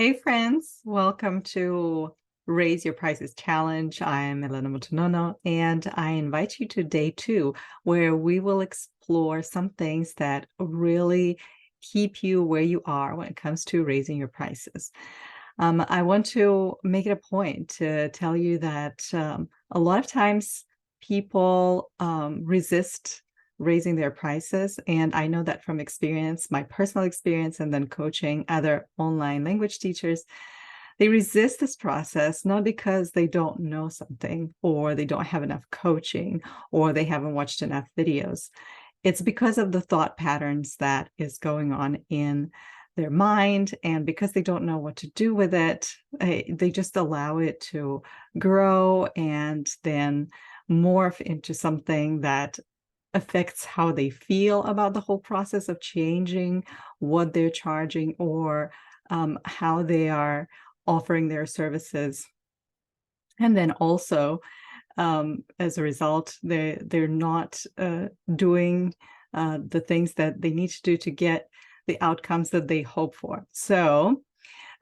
Hey friends, welcome to Raise Your Prices Challenge. I'm Elena Motonono, and I invite you to day 2, where we will explore some things that really keep you where you are when it comes to raising your prices. I want to make it a point to tell you that a lot of times people resist raising their prices. And I know that from experience, my personal experience, and then coaching other online language teachers, they resist this process not because they don't know something or they don't have enough coaching or they haven't watched enough videos. It's because of the thought patterns that is going on in their mind, and because they don't know what to do with it, they just allow it to grow and then morph into something that affects how they feel about the whole process of changing what they're charging, or how they are offering their services. And then also, as a result, they're not doing the things that they need to do to get the outcomes that they hope for. So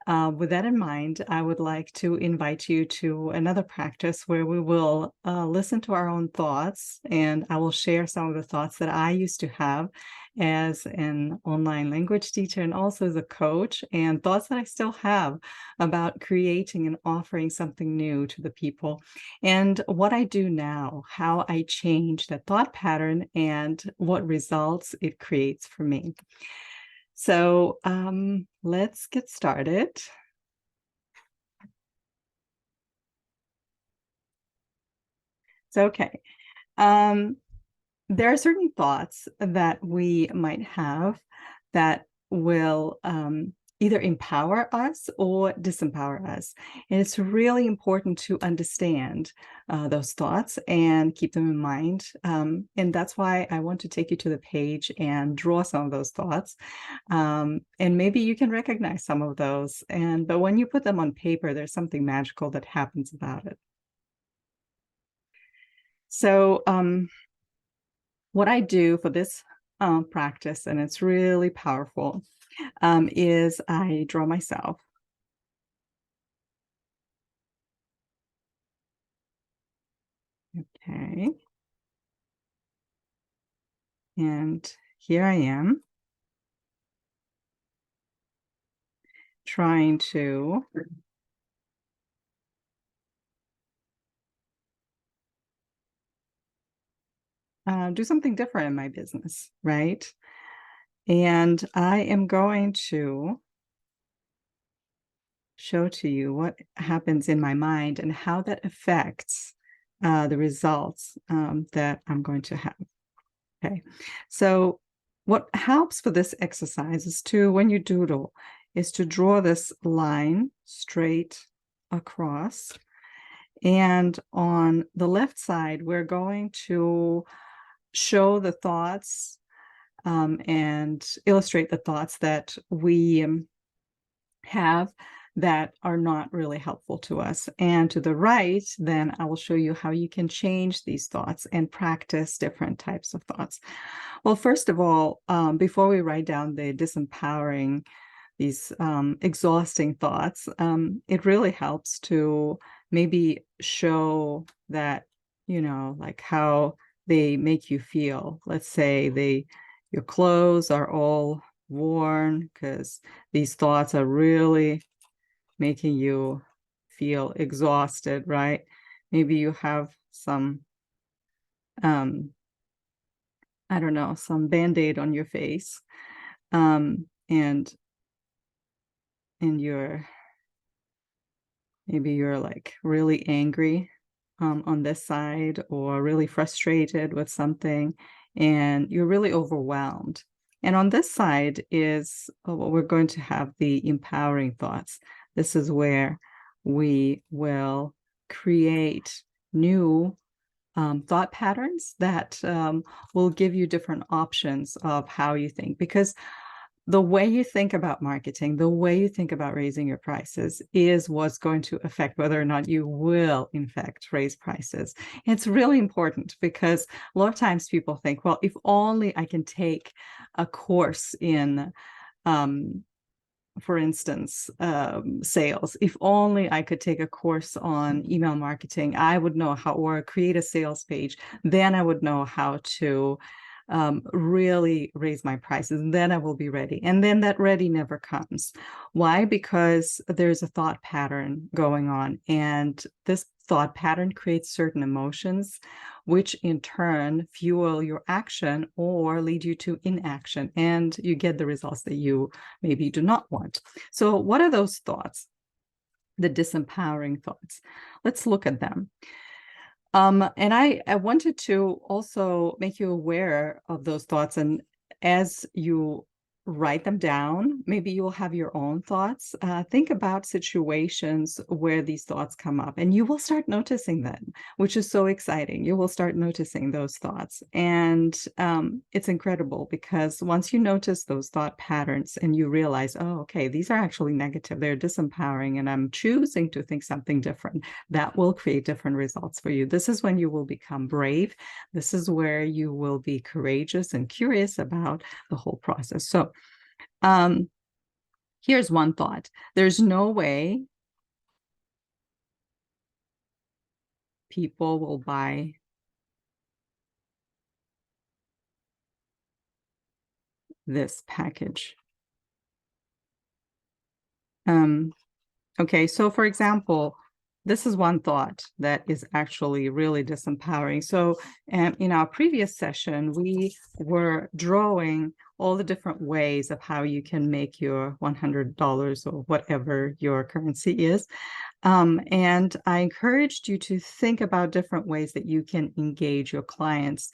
with that in mind, I would like to invite you to another practice where we will listen to our own thoughts, and I will share some of the thoughts that I used to have as an online language teacher and also as a coach, and thoughts that I still have about creating and offering something new to the people, and what I do now, how I change that thought pattern, and what results it creates for me. So let's get started. So, okay. There are certain thoughts that we might have that will either empower us or disempower us. And it's really important to understand those thoughts and keep them in mind. And that's why I want to take you to the page and draw some of those thoughts. And maybe you can recognize some of those. But when you put them on paper, there's something magical that happens about it. So what I do for this practice, and it's really powerful, is I draw myself. Okay. And here I am trying to do something different in my business, right? And I am going to show to you what happens in my mind and how that affects the results that I'm going to have. Okay, so what helps for this exercise is to, when you doodle, is to draw this line straight across. And on the left side, we're going to show the thoughts and illustrate the thoughts that we have that are not really helpful to us. And to the right, then I will show you how you can change these thoughts and practice different types of thoughts. Well, first of all, before we write down the disempowering, these exhausting thoughts, it really helps to maybe show that, like how they make you feel. Let's say your clothes are all worn because these thoughts are really making you feel exhausted, right? Maybe you have some, I don't know, some Band-Aid on your face, and maybe you're like really angry on this side, or really frustrated with something, and you're really overwhelmed. And on this side is what we're going to have, the empowering thoughts. This is where we will create new thought patterns that will give you different options of how you think. Because the way you think about marketing, the way you think about raising your prices is what's going to affect whether or not you will, in fact, raise prices. It's really important because a lot of times people think, well, if only I can take a course in for instance, sales. If only I could take a course on email marketing, I would know how, or create a sales page. Then I would know how to really raise my prices. Then I will be ready. And then that ready never comes. Why? Because there's a thought pattern going on. And this thought pattern creates certain emotions, which in turn fuel your action or lead you to inaction. And you get the results that you maybe do not want. So what are those thoughts? The disempowering thoughts. Let's look at them. And I wanted to also make you aware of those thoughts. And as you write them down, maybe you will have your own thoughts. Think about situations where these thoughts come up, and you will start noticing them, which is so exciting. You will start noticing those thoughts. And it's incredible because once you notice those thought patterns and you realize, oh, okay, these are actually negative, they're disempowering, and I'm choosing to think something different, that will create different results for you. This is when you will become brave. This is where you will be courageous and curious about the whole process. So here's one thought. There's no way people will buy this package. Okay, so for example, this is one thought that is actually really disempowering. So in our previous session, we were drawing all the different ways of how you can make your $100 or whatever your currency is. And I encouraged you to think about different ways that you can engage your clients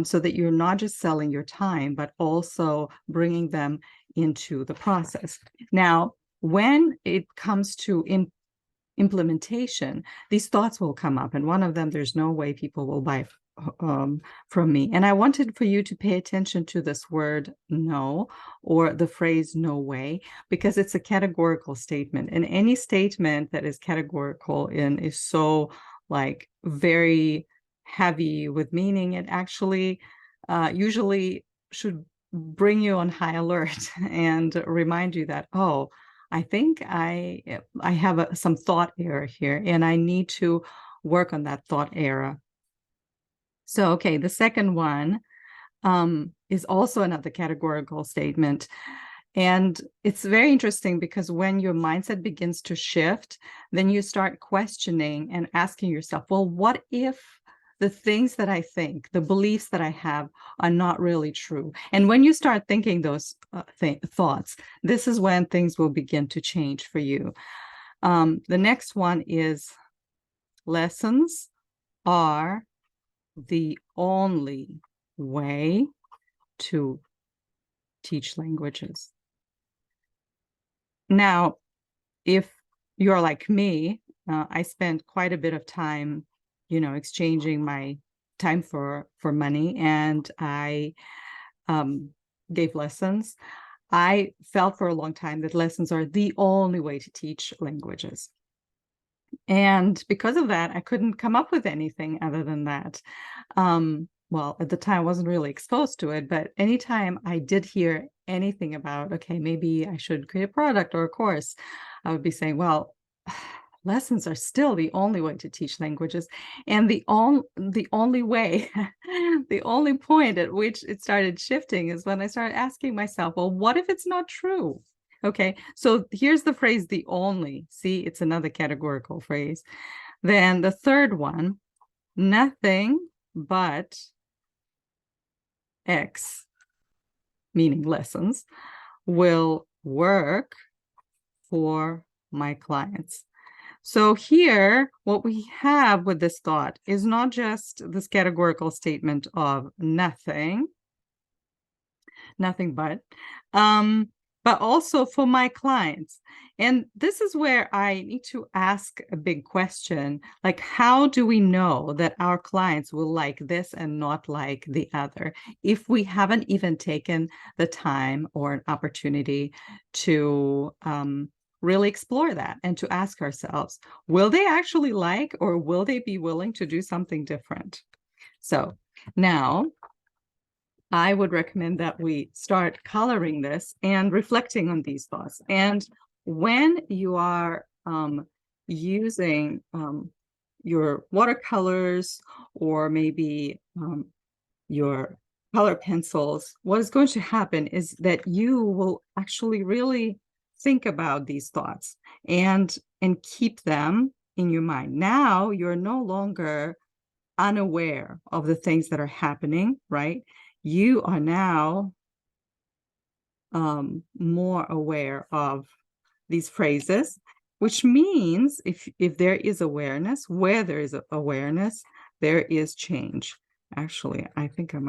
so that you're not just selling your time, but also bringing them into the process. Now, when it comes to implementation, these thoughts will come up. And one of them, there's no way people will buy from me. And I wanted for you to pay attention to this word no, or the phrase no way, because it's a categorical statement. And any statement that is categorical and is so like very heavy with meaning, it actually usually should bring you on high alert and remind you that, oh, I think I have some thought error here, and I need to work on that thought error. So, okay, the second one is also another categorical statement. And it's very interesting because when your mindset begins to shift, then you start questioning and asking yourself, well, what if the things that I think, the beliefs that I have are not really true? And when you start thinking those thoughts, this is when things will begin to change for you. The next one is lessons are the only way to teach languages. Now, if you're like me, I spent quite a bit of time, exchanging my time for money, and I gave lessons. I felt for a long time that lessons are the only way to teach languages. And because of that, I couldn't come up with anything other than that. Well, at the time, I wasn't really exposed to it, but anytime I did hear anything about, okay, maybe I should create a product or a course, I would be saying, well, lessons are still the only way to teach languages. And the only way, the only point at which it started shifting is when I started asking myself, well, what if it's not true? Okay, so here's the phrase, the only. See, it's another categorical phrase. Then the third one, nothing but X, meaning lessons, will work for my clients. So here, what we have with this thought is not just this categorical statement of nothing but also for my clients. And this is where I need to ask a big question, like, how do we know that our clients will like this and not like the other if we haven't even taken the time or an opportunity to really explore that and to ask ourselves, will they actually like, or will they be willing to do something different? So now I would recommend that we start coloring this and reflecting on these thoughts. And when you are using your watercolors or maybe your color pencils, what is going to happen is that you will actually really think about these thoughts and keep them in your mind. Now you're no longer unaware of the things that are happening, right? You are now more aware of these phrases, which means if there is awareness, where there is awareness, there is change. Actually, I think I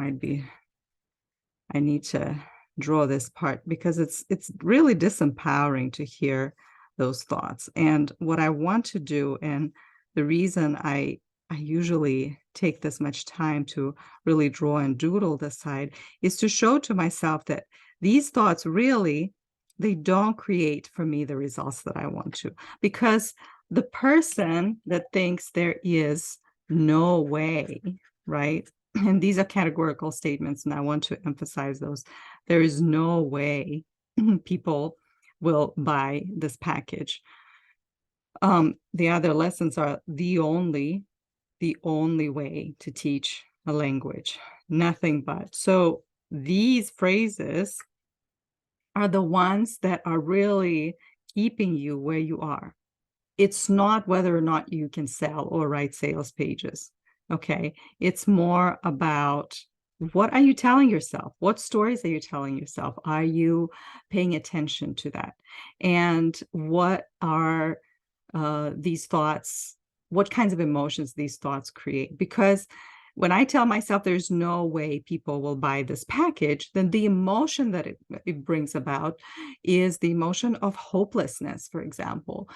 need to draw this part because it's really disempowering to hear those thoughts. And what I want to do, and the reason I usually take this much time to really draw and doodle this side, is to show to myself that these thoughts really, they don't create for me the results that I want to. Because the person that thinks there is no way, right? And these are categorical statements, and I want to emphasize those. There is no way people will buy this package. The other lessons are the only way to teach a language, nothing but. So these phrases are the ones that are really keeping you where you are. It's not whether or not you can sell or write sales pages. Okay. It's more about what are you telling yourself? What stories are you telling yourself? Are you paying attention to that? And what are these thoughts, what kinds of emotions these thoughts create? Because when I tell myself there's no way people will buy this package, then the emotion that it brings about is the emotion of hopelessness, for example,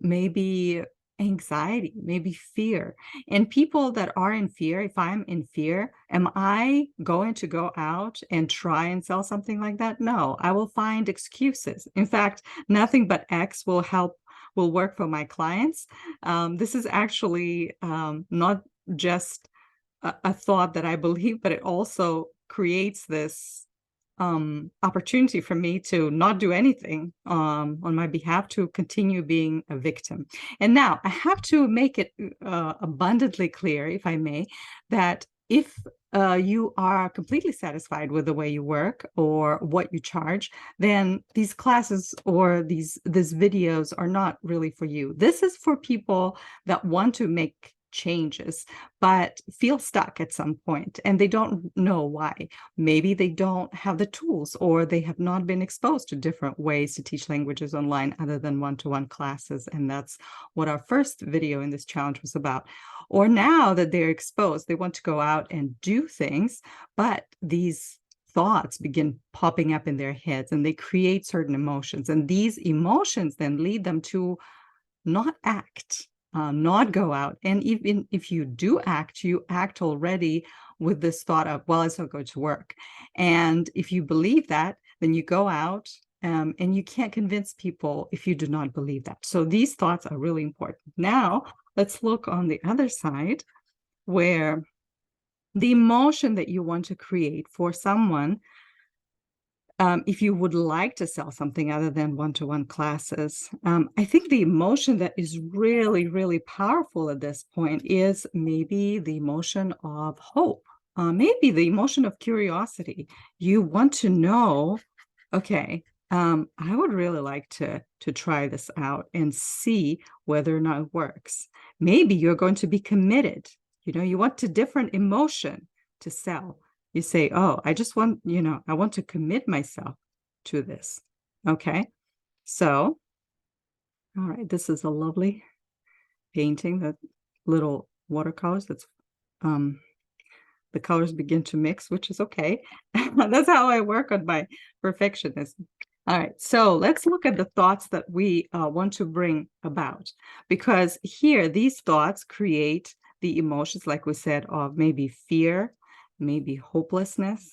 maybe anxiety, maybe fear. And people that are in fear, if I'm in fear, am I going to go out and try and sell something like that? No, I will find excuses. In fact, nothing but X will work for my clients. This is actually not just a thought that I believe, but it also creates this opportunity for me to not do anything on my behalf, to continue being a victim. And now I have to make it abundantly clear, if I may, that if you are completely satisfied with the way you work or what you charge, then these classes or these videos are not really for you. This is for people that want to make changes but feel stuck at some point and they don't know why. Maybe they don't have the tools, or they have not been exposed to different ways to teach languages online other than one-to-one classes, and that's what our first video in this challenge was about. Or now that they're exposed, they want to go out and do things, but these thoughts begin popping up in their heads and they create certain emotions, and these emotions then lead them to not act, not go out. And even if you do act, you act already with this thought of, well, it's not going to work. And if you believe that, then you go out and you can't convince people if you do not believe that. So these thoughts are really important. Now, let's look on the other side, where the emotion that you want to create for someone, if you would like to sell something other than one-to-one classes, I think the emotion that is really, really powerful at this point is maybe the emotion of hope, maybe the emotion of curiosity. You want to know, okay, I would really like to try this out and see whether or not it works. Maybe you're going to be committed. You want a different emotion to sell. You say, oh, I just want, I want to commit myself to this. Okay. So, all right, this is a lovely painting, that little watercolors that's, the colors begin to mix, which is okay. That's how I work on my perfectionism. All right, so let's look at the thoughts that we want to bring about, because here, these thoughts create the emotions, like we said, of maybe fear, maybe hopelessness.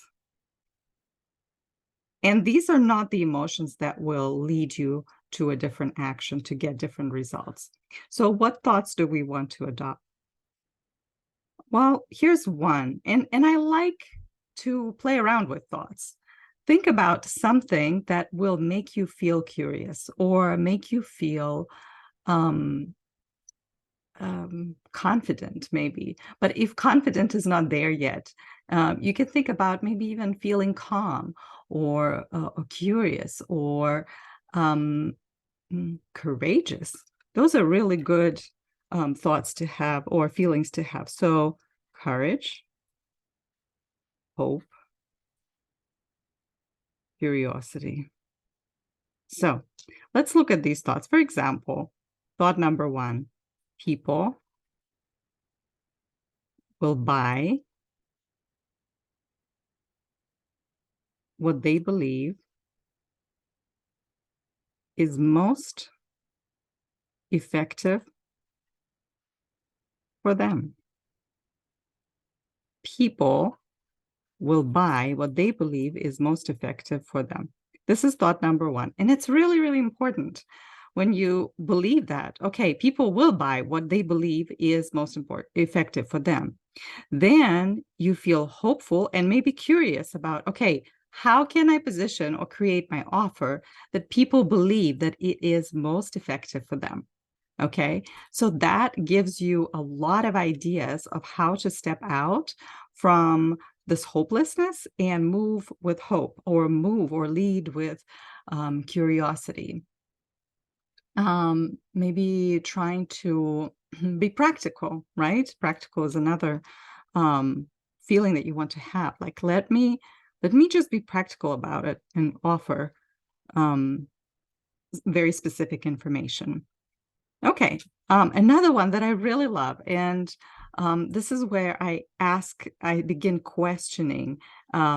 And these are not the emotions that will lead you to a different action to get different results. So what thoughts do we want to adopt? Well, here's one. And I like to play around with thoughts. Think about something that will make you feel curious or make you feel um, confident, maybe. But if confident is not there yet, you can think about maybe even feeling calm or curious or courageous. Those are really good thoughts to have or feelings to have. So courage, hope, curiosity. So let's look at these thoughts. For example, thought number one, people will buy what they believe is most effective for them. People will buy what they believe is most effective for them. This is thought number one. And it's really, really important when you believe that, okay, people will buy what they believe is most effective for them. Then you feel hopeful and maybe curious about, okay, how can I position or create my offer that people believe that it is most effective for them? Okay, so that gives you a lot of ideas of how to step out from this hopelessness and move with hope, or move or lead with curiosity. Maybe trying to be practical, right? Practical is another feeling that you want to have. Like, let me just be practical about it and offer very specific information. Okay, another one that I really love, and this is where I begin questioning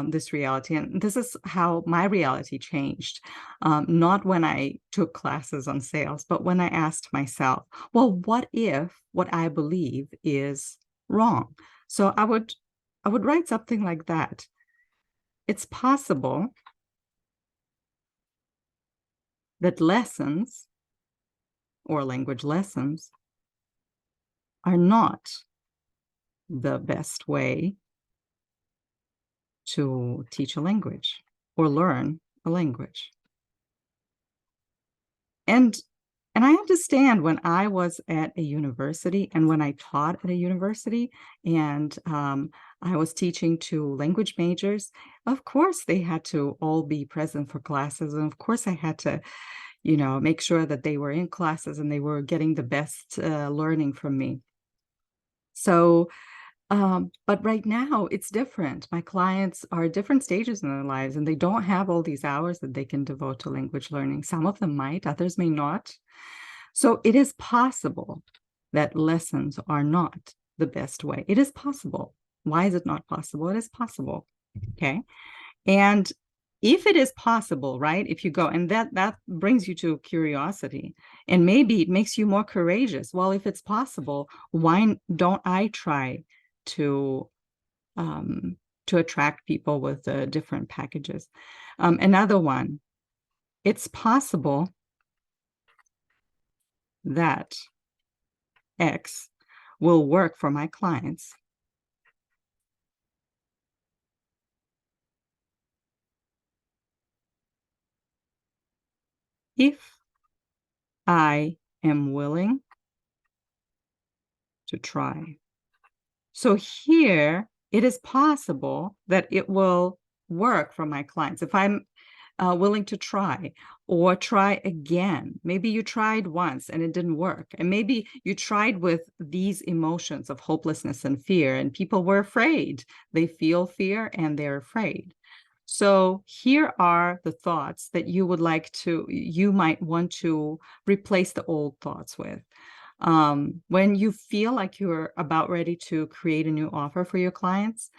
this reality, and this is how my reality changed. Not when I took classes on sales, but when I asked myself, well, what if what I believe is wrong? So I would write something like that. It's possible that lessons or language lessons are not the best way to teach a language or learn a language. And I understand when I was at a university and when I taught at a university and I was teaching to language majors, of course they had to all be present for classes. And of course I had to, make sure that they were in classes and they were getting the best learning from me. So but right now it's different. My clients are at different stages in their lives and they don't have all these hours that they can devote to language learning. Some of them might, others may not. So it is possible that lessons are not the best way. It is possible. Why is it not possible? It is possible. Okay. And if it is possible, right? If you go, and that brings you to curiosity, and maybe it makes you more courageous. Well, if it's possible, why don't I try to attract people with different packages? Another one, it's possible that X will work for my clients if I am willing to try. So here, it is possible that it will work for my clients if I'm willing to try or try again. Maybe you tried once and it didn't work. And maybe you tried with these emotions of hopelessness and fear, and people were afraid. They feel fear and they're afraid. So here are the thoughts that you might want to replace the old thoughts with. When you feel like you're about ready to create a new offer for your clients,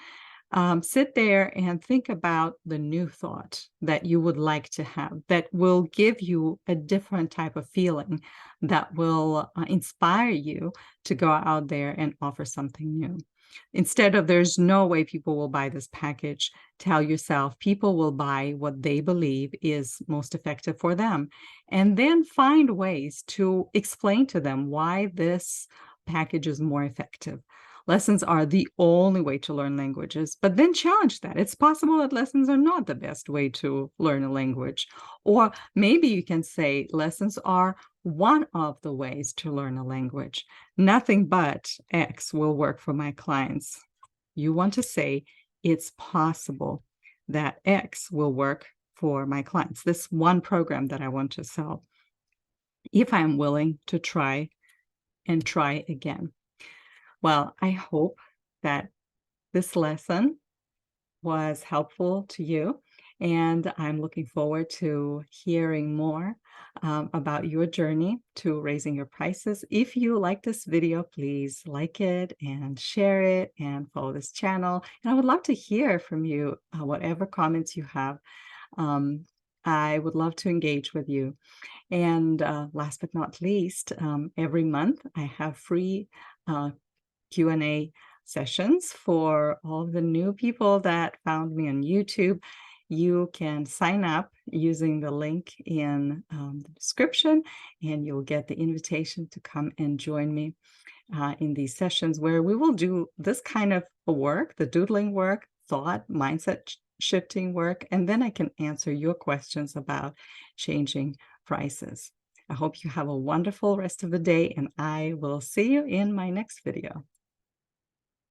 sit there and think about the new thought that you would like to have that will give you a different type of feeling, that will inspire you to go out there and offer something new. Instead of "there's no way people will buy this package," tell yourself people will buy what they believe is most effective for them. And then find ways to explain to them why this package is more effective. Lessons are the only way to learn languages, but then challenge that. It's possible that lessons are not the best way to learn a language. Or maybe you can say lessons are one of the ways to learn a language. Nothing but X will work for my clients. You want to say it's possible that X will work for my clients. This one program that I want to sell, if I'm willing to try and try again. Well, I hope that this lesson was helpful to you, and I'm looking forward to hearing more about your journey to raising your prices. If you like this video, please like it and share it and follow this channel. And I would love to hear from you, whatever comments you have. I would love to engage with you. And last but not least, every month I have free Q&A sessions for all the new people that found me on YouTube. You can sign up using the link in the description, and you'll get the invitation to come and join me in these sessions where we will do this kind of work, the doodling work, thought, mindset shifting work, and then I can answer your questions about changing prices. I hope you have a wonderful rest of the day, and I will see you in my next video.